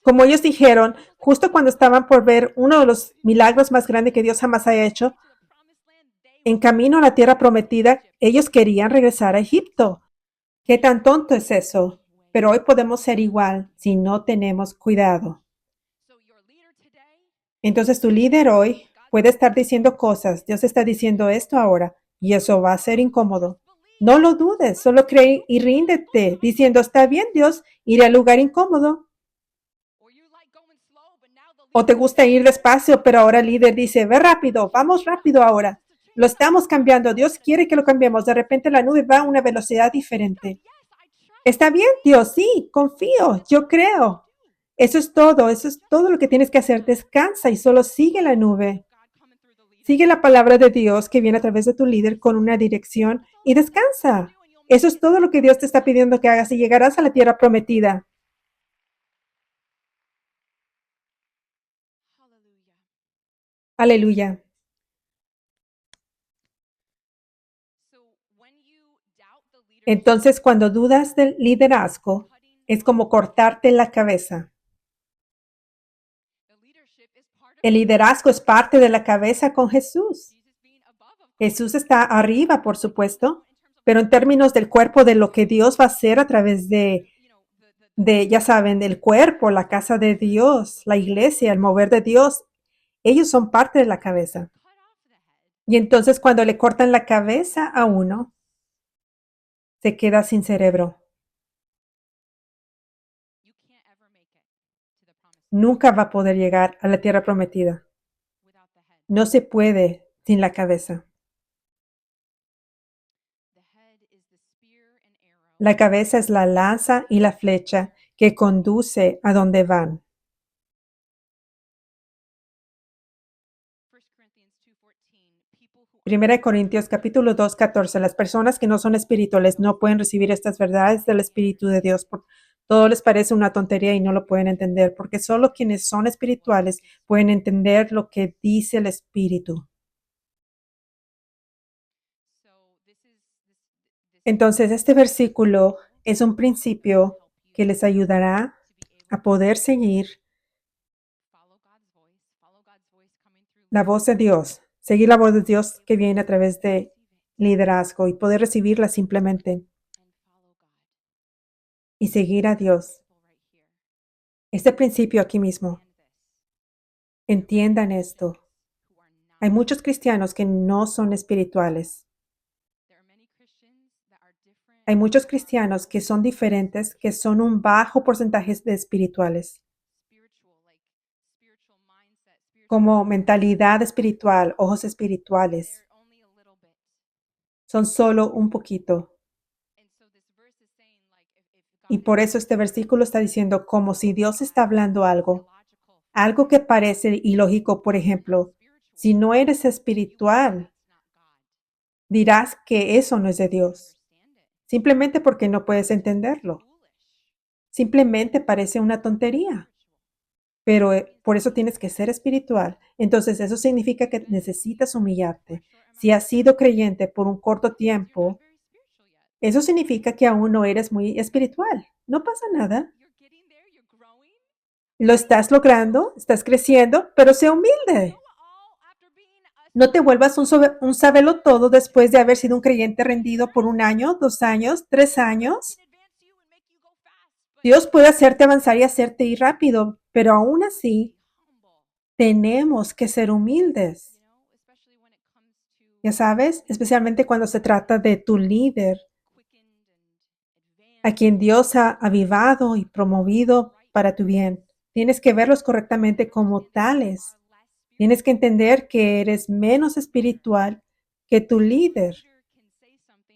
Como ellos dijeron, justo cuando estaban por ver uno de los milagros más grandes que Dios jamás haya hecho, en camino a la tierra prometida, ellos querían regresar a Egipto. ¿Qué tan tonto es eso? Pero hoy podemos ser igual si no tenemos cuidado. Entonces tu líder hoy puede estar diciendo cosas. Dios está diciendo esto ahora y eso va a ser incómodo. No lo dudes, solo cree y ríndete, diciendo, está bien Dios, iré al lugar incómodo. O te gusta ir despacio, pero ahora el líder dice, ve rápido, vamos rápido ahora. Lo estamos cambiando, Dios quiere que lo cambiemos. De repente la nube va a una velocidad diferente. Está bien, Dios, sí, confío, yo creo. Eso es todo lo que tienes que hacer. Descansa y solo sigue la nube. Sigue la palabra de Dios que viene a través de tu líder con una dirección y descansa. Eso es todo lo que Dios te está pidiendo que hagas y llegarás a la tierra prometida. Aleluya. Entonces, cuando dudas del liderazgo, es como cortarte la cabeza. El liderazgo es parte de la cabeza con Jesús. Jesús está arriba, por supuesto, pero en términos del cuerpo, de lo que Dios va a hacer a través ya saben, del cuerpo, la casa de Dios, la iglesia, el mover de Dios, ellos son parte de la cabeza. Y entonces cuando le cortan la cabeza a uno, se queda sin cerebro. Nunca va a poder llegar a la tierra prometida. No se puede sin la cabeza. La cabeza es la lanza y la flecha que conduce a donde van. Primera de Corintios capítulo 2, 14. Las personas que no son espirituales no pueden recibir estas verdades del Espíritu de Dios. Todo les parece una tontería y no lo pueden entender, porque solo quienes son espirituales pueden entender lo que dice el Espíritu. Entonces, este versículo es un principio que les ayudará a poder seguir la voz de Dios, seguir la voz de Dios que viene a través de liderazgo y poder recibirla simplemente y seguir a Dios. Este principio aquí mismo. Entiendan esto. Hay muchos cristianos que no son espirituales. Hay muchos cristianos que son diferentes, que son un bajo porcentaje de espirituales. Como mentalidad espiritual, ojos espirituales. Son solo un poquito. Y por eso este versículo está diciendo como si Dios está hablando algo que parece ilógico, por ejemplo, si no eres espiritual, dirás que eso no es de Dios, simplemente porque no puedes entenderlo. Simplemente parece una tontería, pero por eso tienes que ser espiritual. Entonces eso significa que necesitas humillarte. Si has sido creyente por un corto tiempo, eso significa que aún no eres muy espiritual. No pasa nada. Lo estás logrando, estás creciendo, pero sé humilde. No te vuelvas un sabelotodo después de haber sido un creyente rendido por 1 año, 2 años, 3 años. Dios puede hacerte avanzar y hacerte ir rápido, pero aún así tenemos que ser humildes. Ya sabes, especialmente cuando se trata de tu líder, a quien Dios ha avivado y promovido para tu bien. Tienes que verlos correctamente como tales. Tienes que entender que eres menos espiritual que tu líder.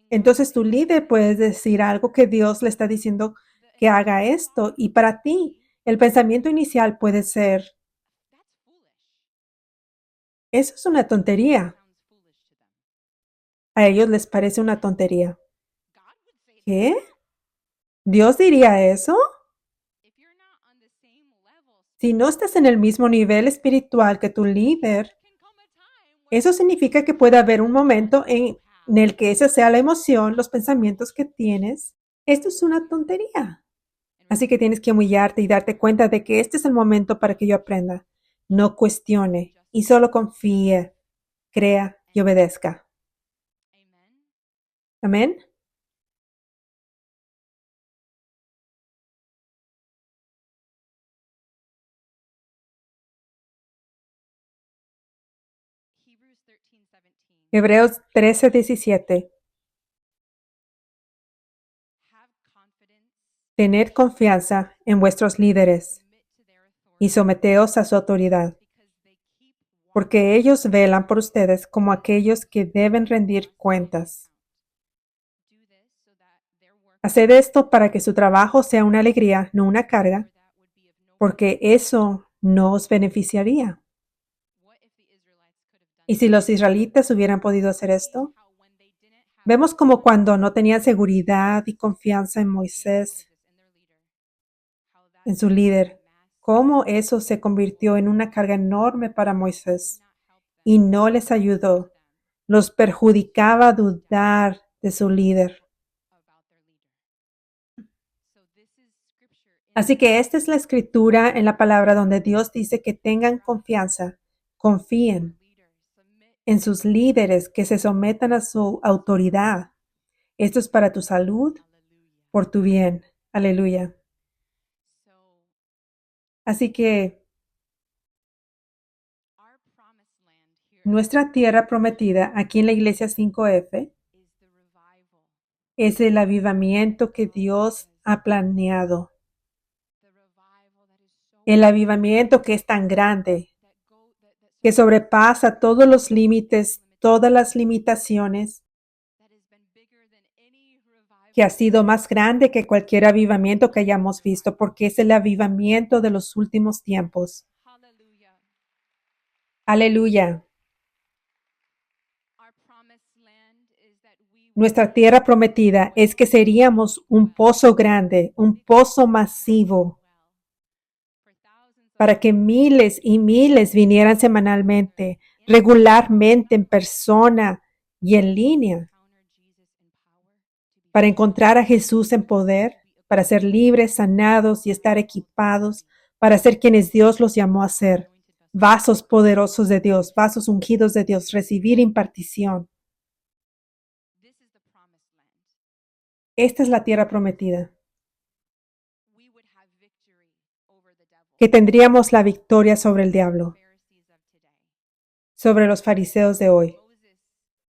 Entonces tu líder puede decir algo que Dios le está diciendo que haga esto. Y para ti, el pensamiento inicial puede ser, eso es una tontería. A ellos les parece una tontería. ¿Qué? ¿Dios diría eso? Si no estás en el mismo nivel espiritual que tu líder, eso significa que puede haber un momento en el que esa sea la emoción, los pensamientos que tienes. Esto es una tontería. Así que tienes que humillarte y darte cuenta de que este es el momento para que yo aprenda. No cuestione y solo confíe, crea y obedezca. Amén. Hebreos 13:17. Tened confianza en vuestros líderes y someteos a su autoridad, porque ellos velan por ustedes como aquellos que deben rendir cuentas. Haced esto para que su trabajo sea una alegría, no una carga, porque eso no os beneficiaría. ¿Y si los israelitas hubieran podido hacer esto? Vemos como cuando no tenían seguridad y confianza en Moisés, en su líder, cómo eso se convirtió en una carga enorme para Moisés y no les ayudó. Los perjudicaba a dudar de su líder. Así que esta es la escritura en la palabra donde Dios dice que tengan confianza, confíen en sus líderes, que se sometan a su autoridad. Esto es para tu salud, por tu bien. Aleluya. Así que nuestra tierra prometida aquí en la iglesia 5F es el avivamiento que Dios ha planeado. El avivamiento que es tan grande, que sobrepasa todos los límites, todas las limitaciones, que ha sido más grande que cualquier avivamiento que hayamos visto, porque es el avivamiento de los últimos tiempos. Aleluya. Nuestra tierra prometida es que seríamos un pozo grande, un pozo masivo, para que miles y miles vinieran semanalmente, regularmente en persona y en línea, para encontrar a Jesús en poder, para ser libres, sanados y estar equipados para ser quienes Dios los llamó a ser, vasos poderosos de Dios, vasos ungidos de Dios, recibir impartición. Esta es la tierra prometida, que tendríamos la victoria sobre el diablo, sobre los fariseos de hoy.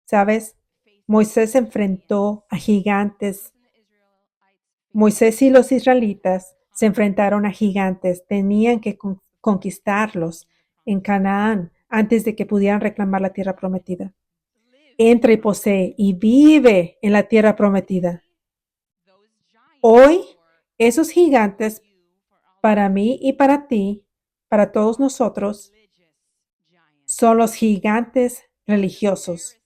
¿Sabes? Moisés enfrentó a gigantes. Moisés y los israelitas se enfrentaron a gigantes. Tenían que conquistarlos en Canaán antes de que pudieran reclamar la tierra prometida. Entra y posee y vive en la tierra prometida. Hoy, esos gigantes, para mí y para ti, para todos nosotros, son los gigantes religiosos.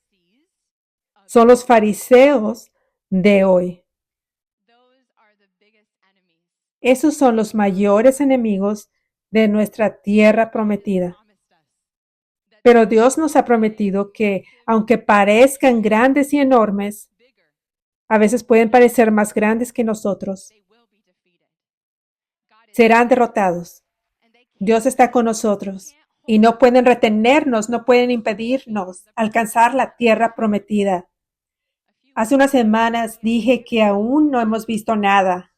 Son los fariseos de hoy. Esos son los mayores enemigos de nuestra tierra prometida. Pero Dios nos ha prometido que, aunque parezcan grandes y enormes, a veces pueden parecer más grandes que nosotros, serán derrotados. Dios está con nosotros y no pueden retenernos, no pueden impedirnos alcanzar la tierra prometida. Hace unas semanas dije que aún no hemos visto nada.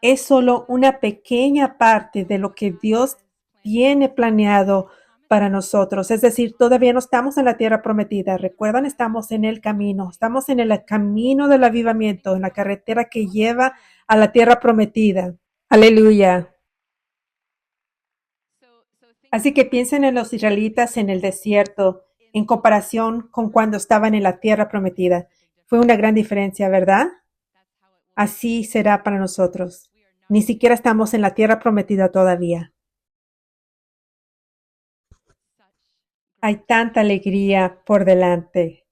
Es solo una pequeña parte de lo que Dios tiene planeado para nosotros. Es decir, todavía no estamos en la tierra prometida. Recuerdan, estamos en el camino. Estamos en el camino del avivamiento, en la carretera que lleva a la tierra prometida. Aleluya. Así que piensen en los israelitas en el desierto en comparación con cuando estaban en la tierra prometida. Fue una gran diferencia, ¿verdad? Así será para nosotros. Ni siquiera estamos en la tierra prometida todavía. Hay tanta alegría por delante,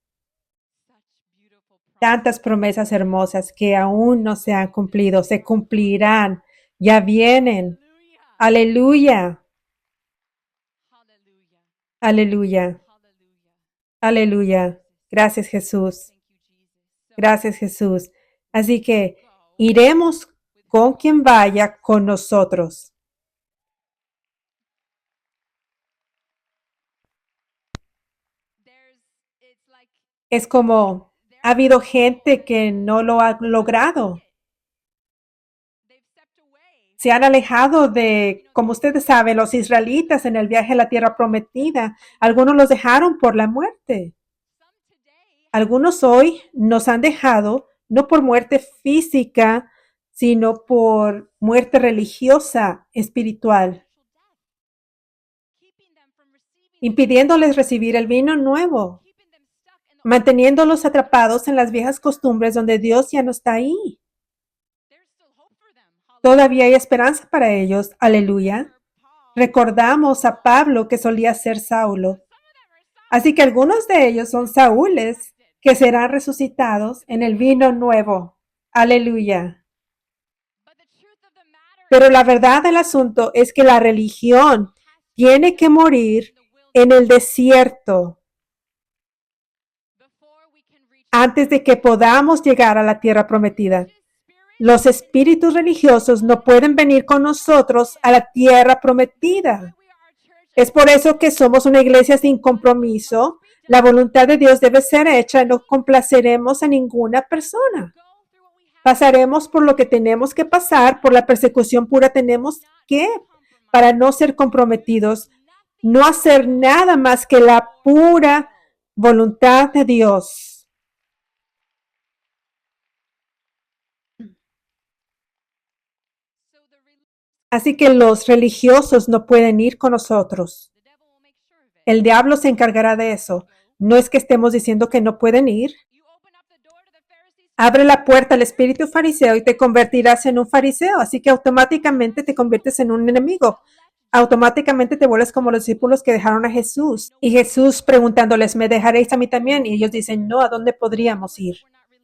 tantas promesas hermosas que aún no se han cumplido, se cumplirán Ya vienen. Aleluya. Aleluya. Aleluya. Gracias, Jesús. Gracias, Jesús. Así que iremos con quien vaya con nosotros. Es como ha habido gente que no lo ha logrado. Se han alejado de, como ustedes saben, los israelitas en el viaje a la tierra prometida. Algunos los dejaron por la muerte. Algunos hoy nos han dejado no por muerte física, sino por muerte religiosa, espiritual, impidiéndoles recibir el vino nuevo, manteniéndolos atrapados en las viejas costumbres donde Dios ya no está ahí. Todavía hay esperanza para ellos. Aleluya. Recordamos a Pablo que solía ser Saulo. Así que algunos de ellos son Saúles que serán resucitados en el vino nuevo. Aleluya. Pero la verdad del asunto es que la religión tiene que morir en el desierto antes de que podamos llegar a la tierra prometida. Los espíritus religiosos no pueden venir con nosotros a la tierra prometida. Es por eso que somos una iglesia sin compromiso. La voluntad de Dios debe ser hecha y no complaceremos a ninguna persona. Pasaremos por lo que tenemos que pasar, por la persecución pura tenemos que, para no ser comprometidos, no hacer nada más que la pura voluntad de Dios. Así que los religiosos no pueden ir con nosotros. El diablo se encargará de eso. No es que estemos diciendo que no pueden ir. Abre la puerta al espíritu fariseo y te convertirás en un fariseo. Así que automáticamente te conviertes en un enemigo. Automáticamente te vuelves como los discípulos que dejaron a Jesús. Y Jesús preguntándoles, ¿me dejaréis a mí también? Y ellos dicen, no, ¿a dónde podríamos ir?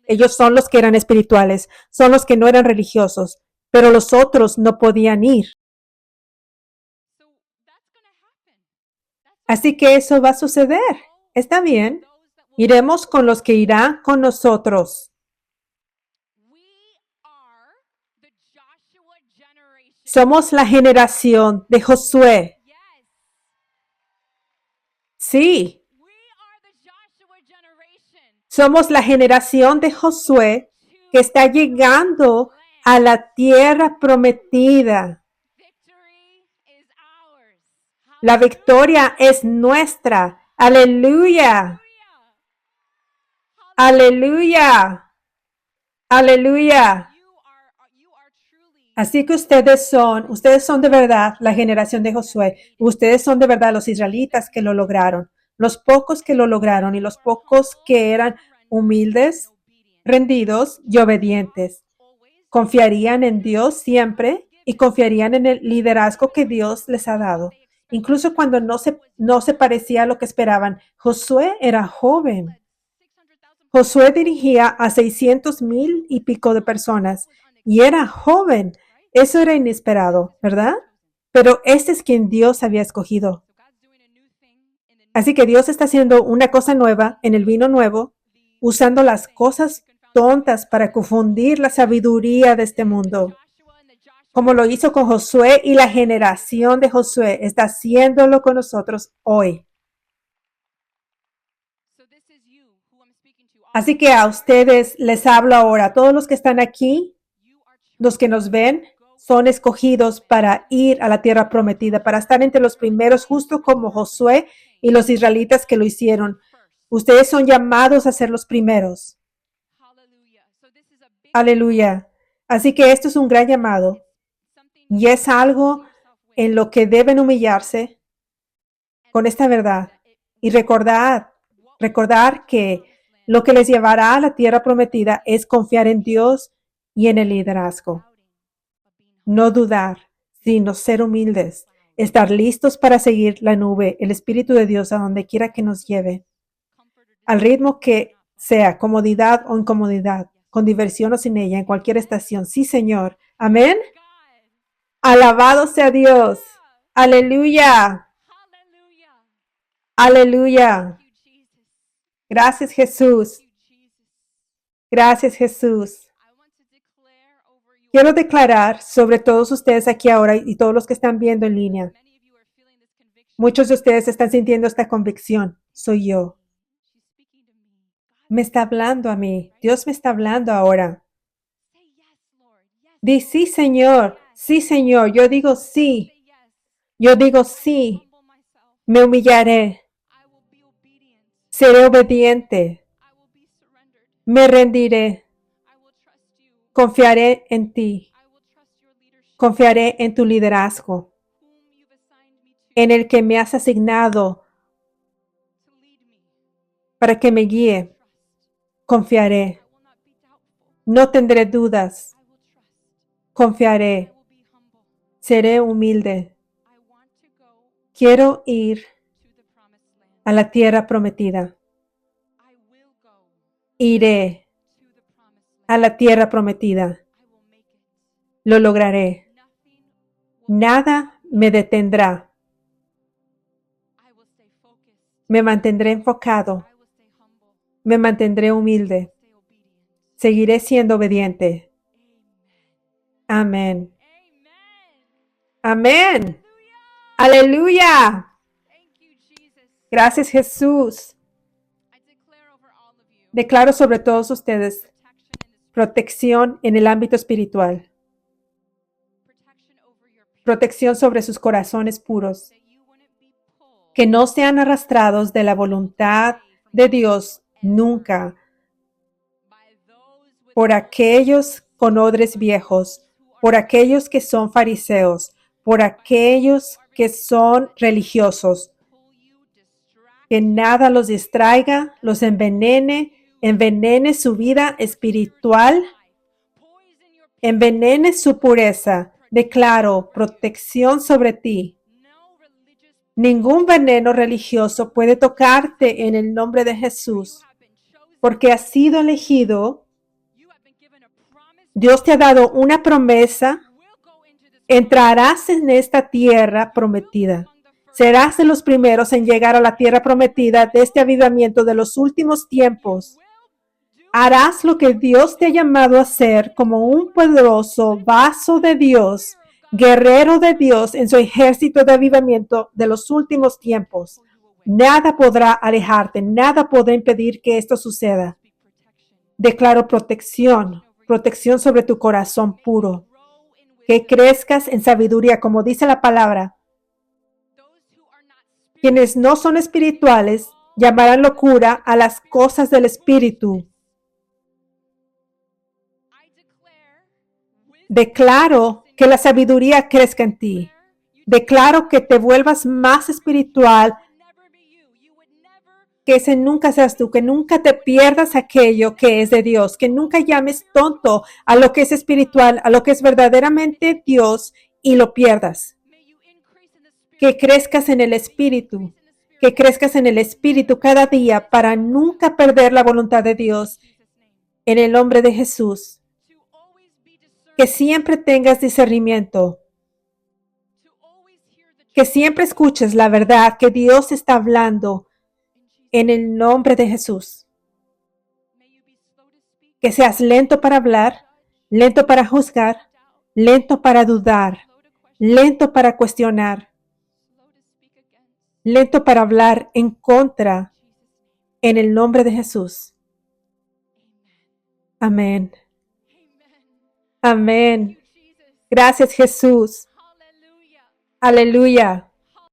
Ellos son los que eran espirituales, son los que no eran religiosos, pero los otros no podían ir. Así que eso va a suceder. Está bien. Iremos con los que irán con nosotros. Somos la generación de Josué. Sí. Somos la generación de Josué que está llegando a la tierra prometida. La victoria es nuestra. Aleluya. Aleluya. Aleluya. Así que ustedes son de verdad la generación de Josué. Ustedes son de verdad los israelitas que lo lograron. Los pocos que lo lograron y los pocos que eran humildes, rendidos y obedientes. Confiarían en Dios siempre y confiarían en el liderazgo que Dios les ha dado. Incluso cuando no se parecía a lo que esperaban. Josué era joven. Josué dirigía a 600,000 y pico de personas y era joven. Eso era inesperado, ¿verdad? Pero este es quien Dios había escogido. Así que Dios está haciendo una cosa nueva en el vino nuevo, usando las cosas tontas para confundir la sabiduría de este mundo. Como lo hizo con Josué y la generación de Josué, está haciéndolo con nosotros hoy. Así que a ustedes les hablo ahora. A todos los que están aquí, los que nos ven, son escogidos para ir a la tierra prometida, para estar entre los primeros, justo como Josué y los israelitas que lo hicieron. Ustedes son llamados a ser los primeros. Aleluya. Así que esto es un gran llamado y es algo en lo que deben humillarse con esta verdad y recordar que lo que les llevará a la tierra prometida es confiar en Dios y en el liderazgo. No dudar, sino ser humildes, estar listos para seguir la nube, el Espíritu de Dios a donde quiera que nos lleve, al ritmo que sea, comodidad o incomodidad, con diversión o sin ella, en cualquier estación. Sí, Señor. Amén. Alabado sea Dios. Aleluya. Aleluya. Gracias, Jesús. Gracias, Jesús. Quiero declarar sobre todos ustedes aquí ahora y todos los que están viendo en línea. Muchos de ustedes están sintiendo esta convicción. Soy yo. Me está hablando a mí. Dios me está hablando ahora. Di sí, Señor. Sí, Señor. Yo digo sí. Yo digo sí. Me humillaré. Seré obediente. Me rendiré. Confiaré en ti. Confiaré en tu liderazgo, en el que me has asignado para que me guíe. Confiaré. No tendré dudas. Confiaré. Seré humilde. Quiero ir a la tierra prometida. Iré a la tierra prometida. Lo lograré. Nada me detendrá. Me mantendré enfocado. Me mantendré humilde. Seguiré siendo obediente. Amén. Amén. Aleluya. Gracias, Jesús. Declaro sobre todos ustedes protección en el ámbito espiritual. Protección sobre sus corazones puros. Que no sean arrastrados de la voluntad de Dios nunca por aquellos con odres viejos, por aquellos que son fariseos, por aquellos que son religiosos. Que nada los distraiga, los envenene, envenene su vida espiritual, envenene su pureza. Declaro protección sobre ti. Ningún veneno religioso puede tocarte en el nombre de Jesús, porque has sido elegido. Dios te ha dado una promesa. Entrarás en esta tierra prometida. Serás de los primeros en llegar a la tierra prometida de este avivamiento de los últimos tiempos. Harás lo que Dios te ha llamado a hacer como un poderoso vaso de Dios, guerrero de Dios en su ejército de avivamiento de los últimos tiempos. Nada podrá alejarte, nada podrá impedir que esto suceda. Declaro protección, protección sobre tu corazón puro. Que crezcas en sabiduría, como dice la palabra. Quienes no son espirituales llamarán locura a las cosas del espíritu. Declaro que la sabiduría crezca en ti. Declaro que te vuelvas más espiritual, que ese nunca seas tú, que nunca te pierdas aquello que es de Dios, que nunca llames tonto a lo que es espiritual, a lo que es verdaderamente Dios y lo pierdas. Que crezcas en el espíritu, que crezcas en el espíritu cada día para nunca perder la voluntad de Dios en el nombre de Jesús. Que siempre tengas discernimiento, que siempre escuches la verdad que Dios está hablando en el nombre de Jesús. Que seas lento para hablar, lento para juzgar, lento para dudar, lento para cuestionar, lento para hablar en contra en el nombre de Jesús. Amén. Amén. Gracias, Jesús. Aleluya.